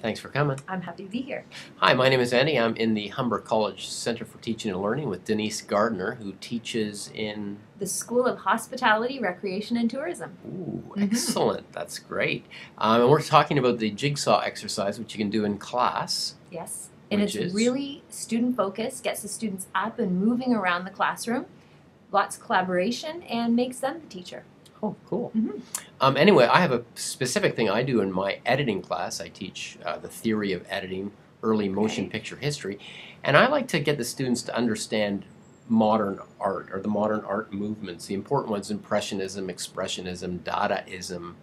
Thanks for coming. I'm happy to be here. Hi, my name is Andy. I'm in the Humber College Center for Teaching and Learning with Denise Gardner, who teaches in... The School of Hospitality, Recreation, and Tourism. Ooh, excellent. That's great. And we're talking about the Jigsaw exercise, which you can do in class. Yes, and it's really student-focused, gets the students up and moving around the classroom, lots of collaboration, and makes them the teacher. Oh, cool. Anyway, I have a specific thing I do in my editing class. I teach the theory of editing, early motion picture history, and I like to get the students to understand modern art, or the modern art movements. The important ones: Impressionism, Expressionism, Dadaism,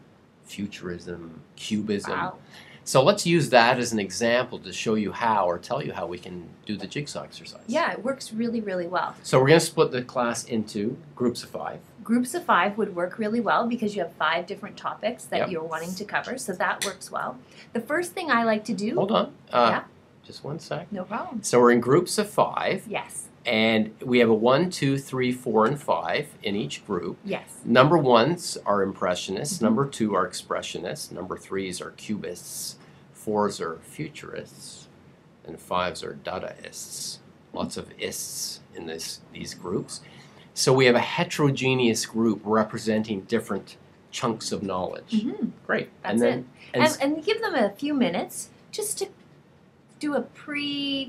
Futurism, Cubism. Wow. So let's use that as an example to show you how, or tell you how we can do the jigsaw exercise. Yeah, it works really, really well. So we're going to split the class into groups of 5. Groups of 5 would work really well because you have 5 different topics that you're wanting to cover, so that works well. The first thing I like to do... Hold on. Yeah? Just one sec. No problem. So we're in groups of 5. Yes. And we have a 1, 2, 3, 4, and 5 in each group. Yes. Number 1s are Impressionists. Number 2 are Expressionists. Number 3s are Cubists. 4s are Futurists. And 5s are Dadaists. Lots of ists in these groups. So we have a heterogeneous group representing different chunks of knowledge. Great. That's it. And give them a few minutes just to do a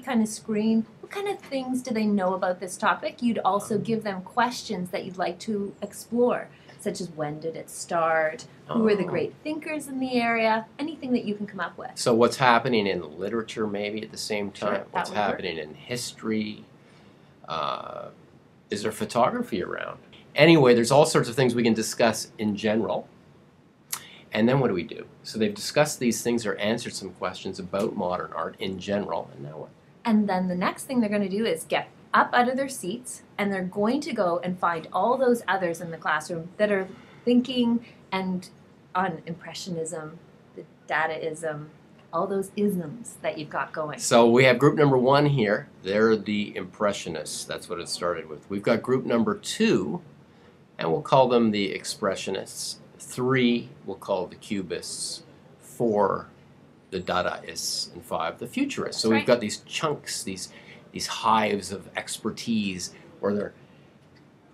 kind of screen. What kind of things do they know about this topic? You'd also give them questions that you'd like to explore, such as when did it start, who are the great thinkers in the area, anything that you can come up with. So what's happening in literature maybe at the same time? Sure, what's happening in history? Is there photography around? Anyway, there's all sorts of things we can discuss in general. And then what do we do? So they've discussed these things or answered some questions about modern art in general, and now what? And then the next thing they're going to do is get up out of their seats, and they're going to go and find all those others in the classroom that are thinking and on Impressionism, the Dadaism, all those isms that you've got going. So we have group number 1 here. They're the Impressionists. That's what it started with. We've got group number 2, and we'll call them the Expressionists. 3, we'll call the Cubists. 4, the Dadaists. And 5, the Futurists. So we've got these chunks, these hives of expertise where they're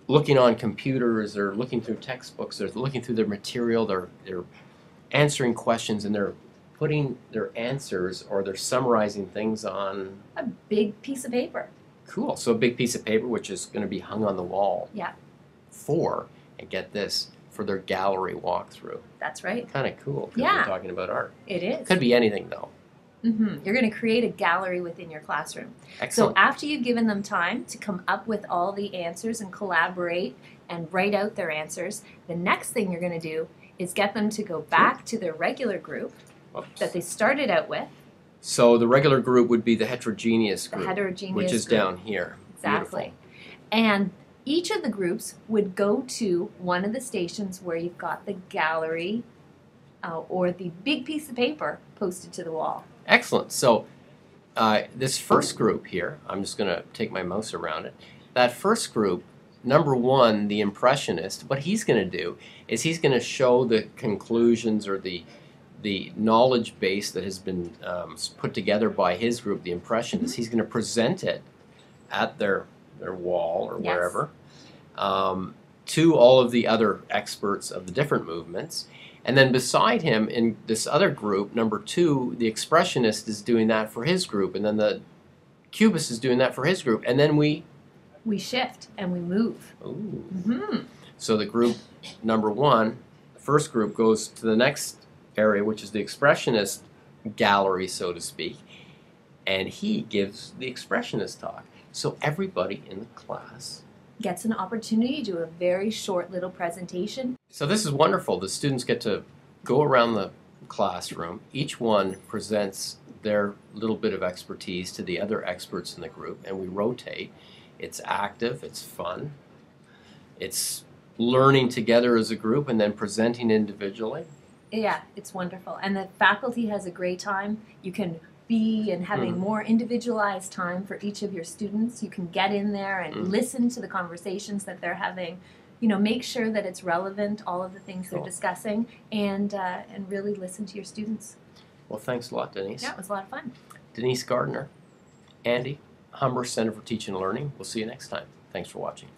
looking on computers, they're looking through textbooks, they're looking through their material, they're answering questions, and they're putting their answers, or they're summarizing things on a big piece of paper. Cool. So a big piece of paper which is going to be hung on the wall. Yeah. And get this, for their gallery walkthrough. That's right. Kind of cool, because we're talking about art. It is. Could be anything, though. You're going to create a gallery within your classroom. Excellent. So after you've given them time to come up with all the answers and collaborate and write out their answers, the next thing you're going to do is get them to go back to their regular group that they started out with. So the regular group would be the heterogeneous group, which is group. Down here. Exactly. Beautiful. And each of the groups would go to one of the stations where you've got the gallery or the big piece of paper posted to the wall. Excellent. So this first group here, I'm just going to take my mouse around it. That first group, number 1, the Impressionist, what he's going to do is he's going to show the conclusions, or the knowledge base that has been put together by his group, the Impressionists. He's going to present it at their wall or wherever to all of the other experts of the different movements. And then beside him in this other group, number 2, the Expressionist is doing that for his group, and then the Cubist is doing that for his group, and then we shift and we move. Ooh. So the group number 1, the first group, goes to the next area, which is the Expressionist gallery, so to speak, and he gives the Expressionist talk. So everybody in the class gets an opportunity to do a very short little presentation. So this is wonderful. The students get to go around the classroom. Each one presents their little bit of expertise to the other experts in the group, and we rotate. It's active, it's fun, it's learning together as a group and then presenting individually. Yeah, it's wonderful. And the faculty has a great time. You can be and having more individualized time for each of your students. You can get in there and listen to the conversations that they're having. You know, make sure that it's relevant, all of the things they're discussing, and really listen to your students. Well, thanks a lot, Denise. Yeah, it was a lot of fun. Denise Gardner, Andy, Humber Center for Teaching and Learning. We'll see you next time. Thanks for watching.